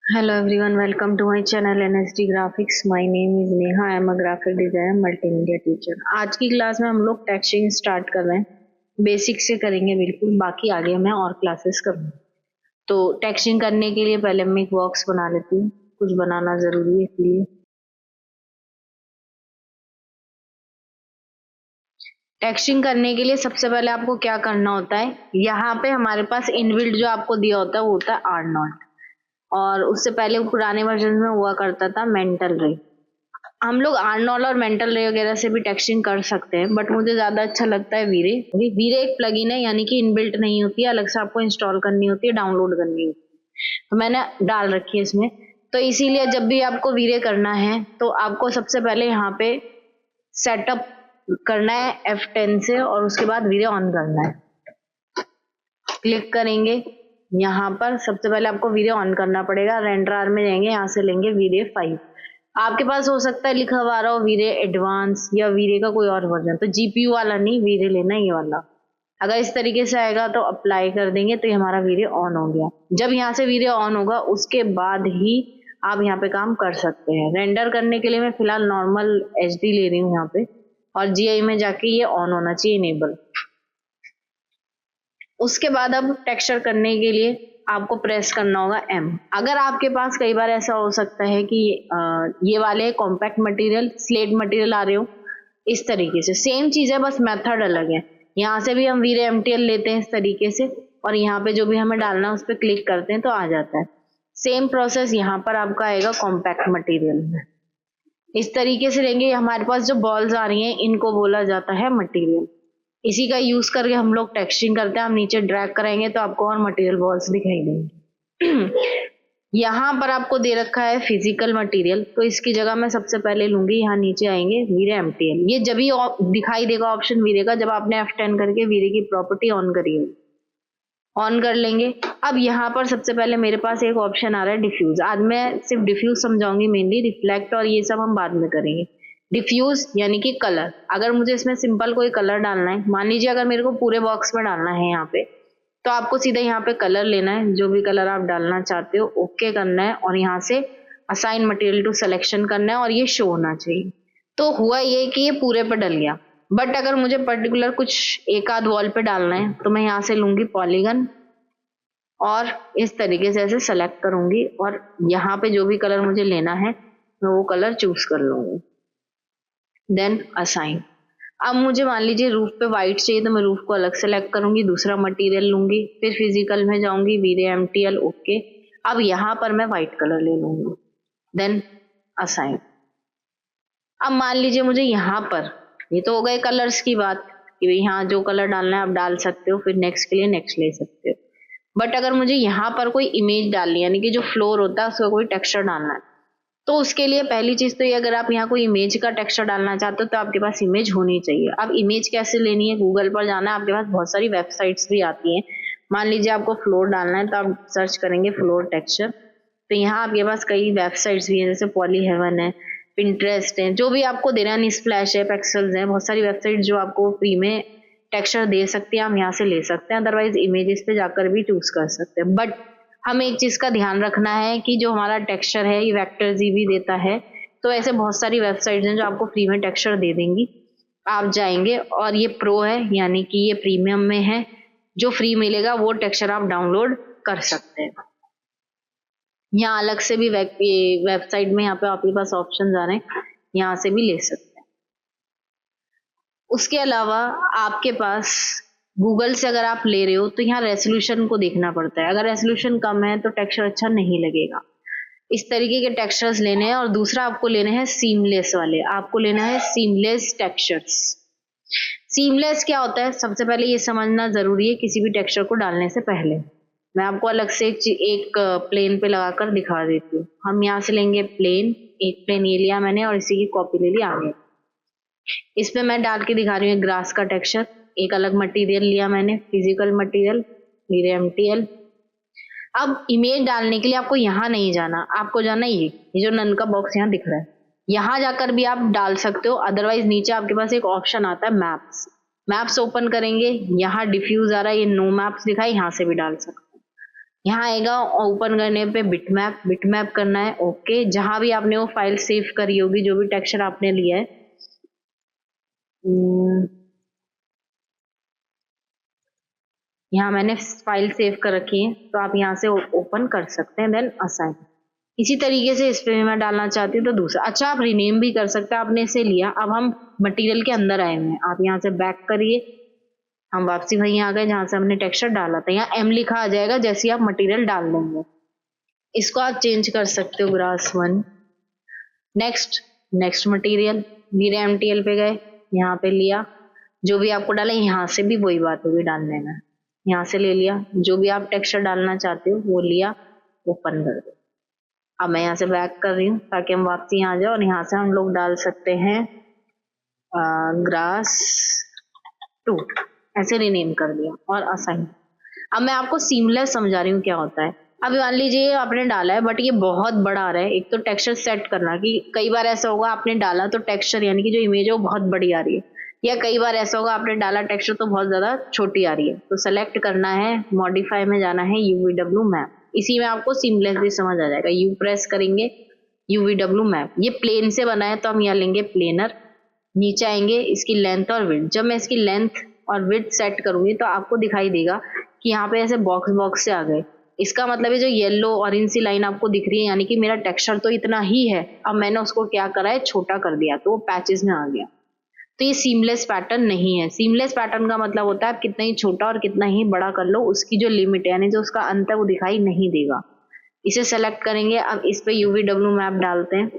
Hello everyone, welcome to my channel NSD Graphics. My name is Neha. I am a graphic designer, multimedia teacher. आज की class में हम लोग texturing start कर रहे हैं। बेसिक से करेंगे बिल्कुल, बाकी आगे मैं और क्लासेस करूँगी। तो टेक्सचरिंग करने के लिए पहले मैं एक बॉक्स बना लेती हूँ, कुछ बनाना जरूरी है इसलिए। टेक्सचरिंग करने के लिए सबसे पहले आपको क्या करना होता है, यहाँ पे हमारे पास इनबिल्ट जो आपको दिया होता है वो होता है आर्नोल्ड, और उससे पहले पुराने वर्जन में हुआ करता था मेंटल रे। हम लोग आर्नोल्ड और मेंटल रे वगैरह से भी टेक्सचरिंग कर सकते हैं, बट मुझे ज्यादा अच्छा लगता है वीरे। वीरे एक प्लगइन है, यानी कि इनबिल्ट नहीं होती है, अलग से आपको इंस्टॉल करनी होती है, डाउनलोड करनी होती है। तो मैंने डाल रखी है इसमें। तो इसीलिए जब भी आपको वीरे करना है तो आपको सबसे पहले यहाँ पे सेटअप करना है F10 से, और उसके बाद वीरे ऑन करना है। क्लिक करेंगे, यहाँ पर सबसे पहले आपको वीरे ऑन करना पड़ेगा। रेंडर आर में जाएंगे, यहाँ से लेंगे वीरे 5। आपके पास हो सकता है लिखा हुआ रहा हो वीरे एडवांस या वीरे का कोई और वर्जन, तो जीपीयू वाला नहीं, वीरे लेना ये वाला। अगर इस तरीके से आएगा तो अप्लाई कर देंगे, तो ये हमारा वीरे ऑन हो गया। जब यहाँ से वीरे ऑन होगा उसके बाद ही आप यहाँ पे काम कर सकते हैं। रेंडर करने के लिए मैं फिलहाल नॉर्मल HD ले रही हूँ यहाँ पे, और GI में जाके ये ऑन होना चाहिए, इनेबल। उसके बाद अब टेक्सचर करने के लिए आपको प्रेस करना होगा M। अगर आपके पास कई बार ऐसा हो सकता है कि ये वाले कॉम्पैक्ट मटेरियल, स्लेट मटेरियल आ रहे हो, इस तरीके से सेम चीज है, बस मेथड अलग है। यहाँ से भी हम वीरे MTL लेते हैं इस तरीके से, और यहाँ पे जो भी हमें डालना है उस पर क्लिक करते हैं तो आ जाता है। सेम प्रोसेस यहाँ पर आपका आएगा कॉम्पैक्ट मटेरियल में। इस तरीके से लेंगे। हमारे पास जो बॉल्स आ रही हैं इनको बोला जाता है मटेरियल। इसी का यूज करके हम लोग टेक्सचरिंग करते हैं। हम नीचे ड्रैग करेंगे तो आपको और मटेरियल बॉल्स दिखाई देंगे। यहाँ पर आपको दे रखा है फिजिकल मटेरियल, तो इसकी जगह मैं सबसे पहले लूंगी, यहाँ नीचे आएंगे वीरे MTL। ये जब ही दिखाई देगा ऑप्शन वीरे का, जब आपने F10 करके वीरे की प्रॉपर्टी ऑन करी है। ऑन कर लेंगे। अब यहाँ पर सबसे पहले मेरे पास एक ऑप्शन आ रहा है डिफ्यूज। आज मैं सिर्फ डिफ्यूज समझाऊंगी मेनली, रिफ्लेक्ट और ये सब हम बाद में करेंगे। डिफ्यूज यानी कि कलर। अगर मुझे इसमें सिंपल कोई कलर डालना है, मान लीजिए अगर मेरे को पूरे बॉक्स में डालना है यहाँ पे, तो आपको सीधा यहाँ पे कलर लेना है, जो भी कलर आप डालना चाहते हो, ओके करना है, और यहाँ से असाइन मटेरियल टू सिलेक्शन करना है, और ये शो होना चाहिए। तो हुआ ये कि ये पूरे पे डल गया। बट अगर मुझे पर्टिकुलर कुछ एक आध वॉल पे डालना है तो मैं यहाँ से लूंगी पॉलीगन, और इस तरीके से ऐसे सेलेक्ट करूंगी, और यहाँ पे जो भी कलर मुझे लेना है मैं वो कलर चूज कर लूंगी। Then assign. अब मुझे मान लीजिए रूफ पे व्हाइट चाहिए, तो मैं रूफ को अलग सेलेक्ट करूंगी, दूसरा मटेरियल लूंगी, फिर फिजिकल में जाऊंगी, वीरे MTL, ओके। अब यहाँ पर मैं व्हाइट कलर ले लूंगी, देन असाइन। अब मान लीजिए मुझे यहाँ पर, ये तो हो गए कलर्स की बात कि भाई यहाँ जो कलर डालना है आप डाल सकते हो, फिर नेक्स्ट के लिए नेक्स्ट ले सकते हो। बट अगर मुझे यहाँ पर कोई इमेज डालनी है, यानी कि जो फ्लोर होता है उसका कोई टेक्सचर डालना है, तो उसके लिए पहली चीज तो ये, अगर आप यहाँ कोई इमेज का टेक्सचर डालना चाहते हो तो आपके पास इमेज होनी चाहिए। अब इमेज कैसे लेनी है, गूगल पर जाना है, आपके पास बहुत सारी वेबसाइट्स भी आती हैं। मान लीजिए आपको फ्लोर डालना है तो आप सर्च करेंगे फ्लोर टेक्सचर, तो यहाँ आपके पास कई वेबसाइट्स भी हैं, जैसे पॉली हेवन है, पिंटरेस्ट है, जो भी आपको दे रहा है, स्प्लैश है, पेक्सल्स है, बहुत सारी वेबसाइट जो आपको फ्री में टेक्सचर दे सकती है, हम यहाँ से ले सकते हैं। अदरवाइज इमेजेस पे जाकर भी चूज कर सकते हैं। बट हमें एक चीज का ध्यान रखना है कि जो हमारा टेक्सचर है ये वेक्टर जीबी देता है, तो ऐसे बहुत सारी वेबसाइट्स हैं जो आपको फ्री में टेक्सचर दे देंगी। आप जाएंगे, और ये प्रो है यानी कि ये प्रीमियम में है, जो फ्री मिलेगा वो टेक्सचर आप डाउनलोड कर सकते हैं। यहाँ अलग से भी वेबसाइट में यहाँ पे आपके पास ऑप्शन आ रहे हैं, यहाँ से भी ले सकते हैं। उसके अलावा आपके पास गूगल से अगर आप ले रहे हो तो यहाँ रेसोल्यूशन को देखना पड़ता है। अगर रेसोल्यूशन कम है तो टेक्सचर अच्छा नहीं लगेगा। इस तरीके के टेक्सचर्स लेने हैं। और दूसरा आपको लेने हैं सीमलेस वाले, आपको लेना है सीमलेस टेक्सचर्स। सीमलेस क्या होता है, सबसे पहले ये समझना जरूरी है किसी भी टेक्सचर को डालने से पहले। मैं आपको अलग से एक प्लेन पे लगाकर दिखा देती हूँ। हम यहाँ से लेंगे प्लेन, एक प्लेन ये लिया मैंने, और इसी की कॉपी ले ली आगे। इस पे मैं डाल के दिखा रही हूँ ग्रास का टेक्सचर। एक अलग मटेरियल लिया मैंने, फिजिकल मटेरियल, वीरे MTL। अब इमेज डालने के लिए आपको यहाँ नहीं जाना, आपको जाना ये जो नन का बॉक्स यहाँ दिख रहा है, यहाँ जाकर भी आप डाल सकते हो। अदरवाइज नीचे आपके पास एक ऑप्शन आता है मैप्स। मैप्स ओपन करेंगे, यहाँ डिफ्यूज आ रहा है, ये नो मैप्स दिखाई, यहाँ से भी डाल सकते हो। यहाँ आएगा ओपन करने पे बिटमैप करना है। ओके, जहां भी आपने वो फाइल सेव करी होगी, जो भी टेक्सचर आपने लिया है, यहाँ मैंने फाइल सेव कर रखी है, तो आप यहाँ से ओपन कर सकते हैं। देन असाइन, इसी तरीके से इस पे भी मैं डालना चाहती हूँ तो दूसरा। अच्छा, आप रीनेम भी कर सकते हैं। आपने इसे लिया, अब हम मटेरियल के अंदर आए हुए हैं। आप यहाँ से बैक करिए, हम वापसी वहीं आ गए जहां से हमने टेक्सचर डाला था। यहाँ एम लिखा आ जाएगा जैसे ही आप मटेरियल डाल देंगे। इसको आप चेंज कर सकते हो, ग्रास 1। नेक्स्ट मटेरियल, वीरे एमटीएल पे गए, यहाँ पे लिया, जो भी आपको डाला, यहाँ से भी वही बात होगी डालने में। यहाँ से ले लिया, जो भी आप टेक्सचर डालना चाहते हो वो लिया, ओपन कर दो। अब मैं यहाँ से बैक कर रही हूँ ताकि हम वापसी यहाँ आ जाए, और यहाँ से हम लोग डाल सकते हैं ग्रास 2, ऐसे रीनेम कर दिया और असाइन। अब मैं आपको सीमलेस समझा रही हूँ क्या होता है। अब मान लीजिए आपने डाला है बट ये बहुत बड़ा आ रहा है। एक तो टेक्सचर सेट करना, कि कई बार ऐसा होगा आपने डाला तो टेक्सचर यानी कि जो इमेज है वो बहुत बड़ी आ रही है, या कई बार ऐसा होगा आपने डाला टेक्सचर तो बहुत ज्यादा छोटी आ रही है। तो सेलेक्ट करना है, मॉडिफाई में जाना है, यूवीडब्ल्यू मैप। इसी में आपको सीमलेस भी समझ आ जाएगा। यू प्रेस करेंगे, यूवीडब्ल्यू मैप। ये प्लेन से बना है तो हम यहाँ लेंगे प्लेनर। नीचे आएंगे, इसकी लेंथ और विड्थ। जब मैं इसकी लेंथ और विड्थ सेट करूंगी तो आपको दिखाई देगा कि यहाँ पे ऐसे बॉक्स बॉक्स से आ गए। इसका मतलब है जो येलो ऑरेंज सी लाइन आपको दिख रही है, यानी कि मेरा टेक्सचर तो इतना ही है, अब मैंने उसको क्या करा है, छोटा कर दिया, तो वो पैचेस में आ गया। तो ये सीमलेस पैटर्न नहीं है। सीमलेस पैटर्न का मतलब होता है आप कितना ही छोटा और कितना ही बड़ा कर लो, उसकी जो लिमिट है यानी जो उसका अंत है वो दिखाई नहीं देगा। इसे सेलेक्ट करेंगे, अब इस पे यूवीडब्ल्यू मैप डालते हैं,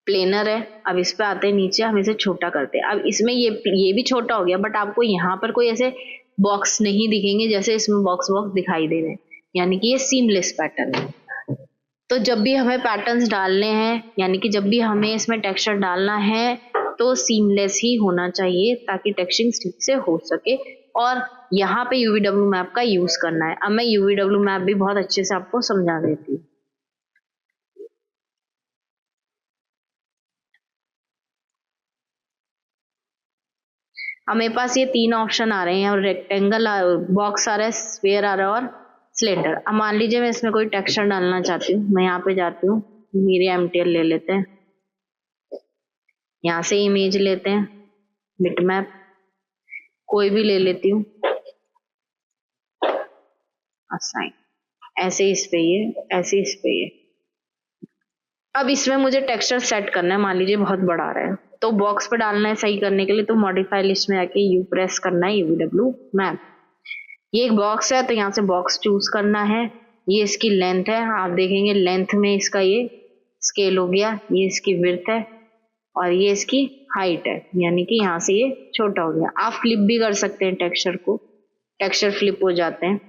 प्लेनर है। अब इस पे आते हैं नीचे, हम इसे छोटा करते हैं। अब इसमें ये भी छोटा हो गया, बट आपको यहाँ पर कोई ऐसे बॉक्स नहीं दिखेंगे जैसे इसमें बॉक्स बॉक्स दिखाई दे रहे हैं, यानी कि ये सीमलेस पैटर्न है। तो जब भी हमें पैटर्न्स डालने हैं, यानी कि जब भी हमें इसमें टेक्सचर डालना है, तो सीमलेस ही होना चाहिए ताकि टेक्सचरिंग ठीक से हो सके। और यहाँ पे यूवीडब्ल्यू मैप का यूज करना है। अब मैं यूवीडब्ल्यू मैप भी बहुत अच्छे से आपको समझा देती हूँ। अब मेरे पास ये 3 ऑप्शन आ रहे हैं, और रेक्टेंगल बॉक्स आ रहा है, स्फीयर आ रहा है और सिलेंडर। अब मान लीजिए मैं इसमें कोई टेक्सचर डालना चाहती हूँ, मैं यहाँ पे जाती हूँ, मेरे एमटीएल ले लेते हैं, यहाँ से इमेज लेते हैं, बिटमैप कोई भी ले लेती हूँ, असाइन, ऐसे इस पे ये, ऐसे इस पे ये। अब इसमें मुझे टेक्सचर सेट करना है, मान लीजिए बहुत बड़ा आ रहा है, तो बॉक्स पे डालना है सही करने के लिए, तो मॉडिफाई लिस्ट में आके यू प्रेस करना है, यूवीडब्ल्यू मैप। ये एक बॉक्स है तो यहाँ से बॉक्स चूज करना है। ये इसकी लेंथ है, आप देखेंगे लेंथ में इसका ये स्केल हो गया, ये इसकी विड्थ है और ये इसकी हाइट है, यानी कि यहाँ से ये छोटा हो गया। आप फ्लिप भी कर सकते हैं टेक्सचर को, टेक्सचर फ्लिप हो जाते हैं।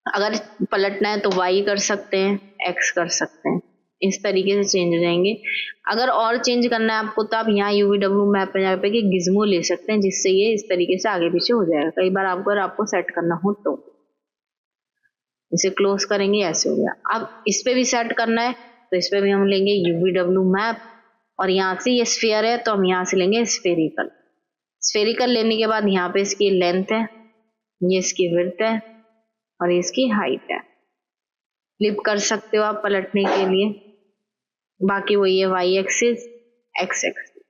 अगर पलटना है तो वाई कर सकते हैं, एक्स कर सकते हैं, इस तरीके से चेंज हो जाएंगे। अगर और चेंज करना है आपको तो आप यहाँ यूवीडब्ल्यू मैप पे जाकर के गिज्मो ले सकते हैं, जिससे ये इस तरीके से आगे पीछे हो जाएगा। कई बार आपको सेट करना हो तो इसे क्लोज करेंगे, ऐसे हो गया। अब इस पे भी सेट करना है तो इस पे भी हम लेंगे यूवीडब्ल्यू मैप, और यहाँ से ये स्फीयर है तो हम यहाँ से लेंगे स्फेरिकल। स्फेरिकल लेने के बाद यहाँ पे इसकी लेंथ है, ये इसकी विड्थ है और ये इसकी हाइट है। फ्लिप कर सकते हो आप पलटने के लिए। बाकी वही है, वाई एक्सिस, एक्स एक्सिस।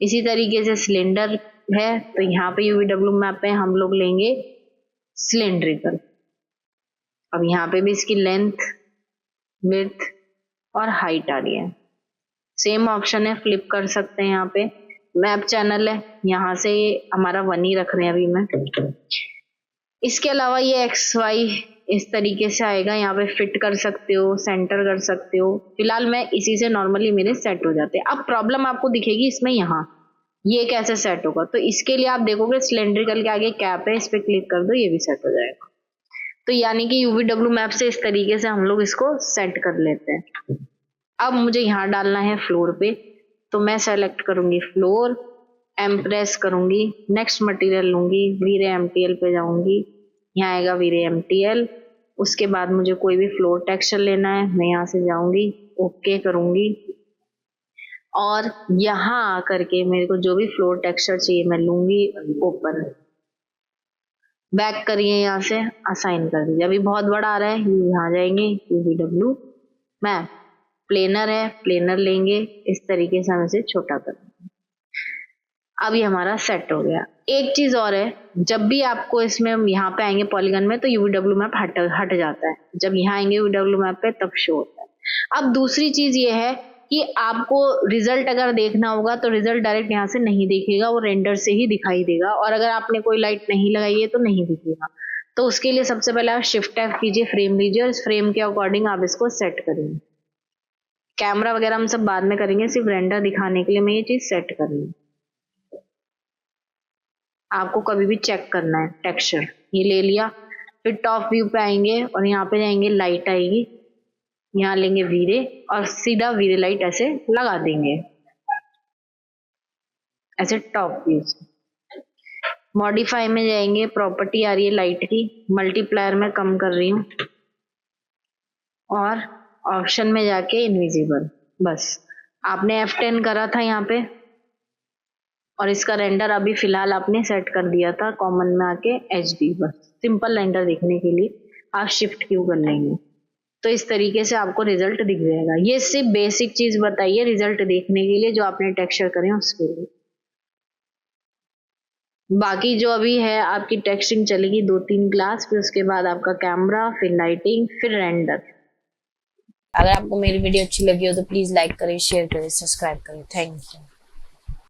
इसी तरीके से सिलेंडर है तो यहाँ पे यूवीडब्ल्यू मैप पे हम लोग लेंगे सिलेंड्रिकल। अब यहाँ पे भी इसकी लेंथ, विड्थ और हाइट आ रही है। सेम ऑप्शन है, फ्लिप कर सकते हैं। यहाँ पे मैप चैनल है, यहाँ से हमारा 1 ही रख रहे हैं अभी मैं। इसके अलावा ये एक्स वाई इस तरीके से आएगा, यहाँ पे फिट कर सकते हो, सेंटर कर सकते हो। फिलहाल मैं इसी से नॉर्मली मेरे सेट हो जाते हैं। अब प्रॉब्लम आपको दिखेगी इसमें, यहाँ ये कैसे सेट होगा, तो इसके लिए आप देखोगे सिलेंड्रिकल के आगे कैप है, इस पे क्लिक कर दो, ये भी सेट हो जाएगा। तो यानी कि यूवीडब्ल्यू मैप से इस तरीके से हम लोग इसको सेट कर लेते हैं। अब मुझे यहाँ डालना है फ्लोर पे, तो मैं सेलेक्ट करूंगी फ्लोर, एम प्रेस करूंगी, नेक्स्ट मटेरियल लूंगी, वीरे एमटीएल पे जाऊंगी, यहाँ आएगा वीरे एमटीएल। उसके बाद मुझे कोई भी फ्लोर टेक्सचर लेना है, मैं यहाँ से जाऊंगी, ओके करूंगी, और यहाँ आकर के मेरे को जो भी फ्लोर टेक्सचर चाहिए मैं लूंगी, ओपन। बैक करिए, यहाँ से असाइन कर दीजिए। अभी बहुत बड़ा आ रहा है, यहाँ जाएंगे UVW मैप, प्लेनर है, प्लेनर लेंगे, इस तरीके से हम इसे छोटा कर देंगे। अब ये हमारा सेट हो गया। एक चीज और है, जब भी आपको इसमें यहाँ पे आएंगे पॉलीगन में तो UVW मैप हट जाता है, जब यहाँ आएंगे UVW मैप पे तब शो होता है। अब दूसरी चीज ये है कि आपको रिजल्ट अगर देखना होगा तो रिजल्ट डायरेक्ट यहाँ से नहीं दिखेगा, वो रेंडर से ही दिखाई देगा, और अगर आपने कोई लाइट नहीं लगाई है तो नहीं दिखेगा। तो उसके लिए सबसे पहले आप शिफ्ट F कीजिए, फ्रेम लीजिए और इस फ्रेम के अकॉर्डिंग आप इसको सेट करेंगे। कैमरा वगैरह हम सब बाद में करेंगे, सिर्फ रेंडर दिखाने के लिए मैं ये चीज सेट कर रही हूँ। आपको कभी भी चेक करना है टेक्सचर, ये ले लिया, फिर टॉप व्यू पे आएंगे और यहाँ पे जाएंगे, लाइट आएगी, यहाँ लेंगे वीरे और सीधा वीरे लाइट ऐसे लगा देंगे, ऐसे टॉप व्यू से। मॉडिफाई में जाएंगे, प्रॉपर्टी आ रही है लाइट की, मल्टीप्लायर में कम कर रही हूँ और ऑप्शन में जाके इनविजिबल। बस आपने F10 करा था यहाँ पे और इसका रेंडर अभी फिलहाल आपने सेट कर दिया था कॉमन में आके HD। बस सिंपल रेंडर देखने के लिए आप शिफ्ट क्यू कर लेंगे तो इस तरीके से आपको रिजल्ट दिख जाएगा। ये सिर्फ बेसिक चीज बताइए रिजल्ट देखने के लिए जो आपने टेक्सचर करे उसके लिए। बाकी जो अभी है आपकी टेक्सचरिंग चलेगी 2-3 क्लास, फिर उसके बाद आपका कैमरा, फिर लाइटिंग, फिर रेंडर। अगर आपको मेरी वीडियो अच्छी लगी हो तो प्लीज लाइक करें, शेयर करें, सब्सक्राइब करें। Thank you.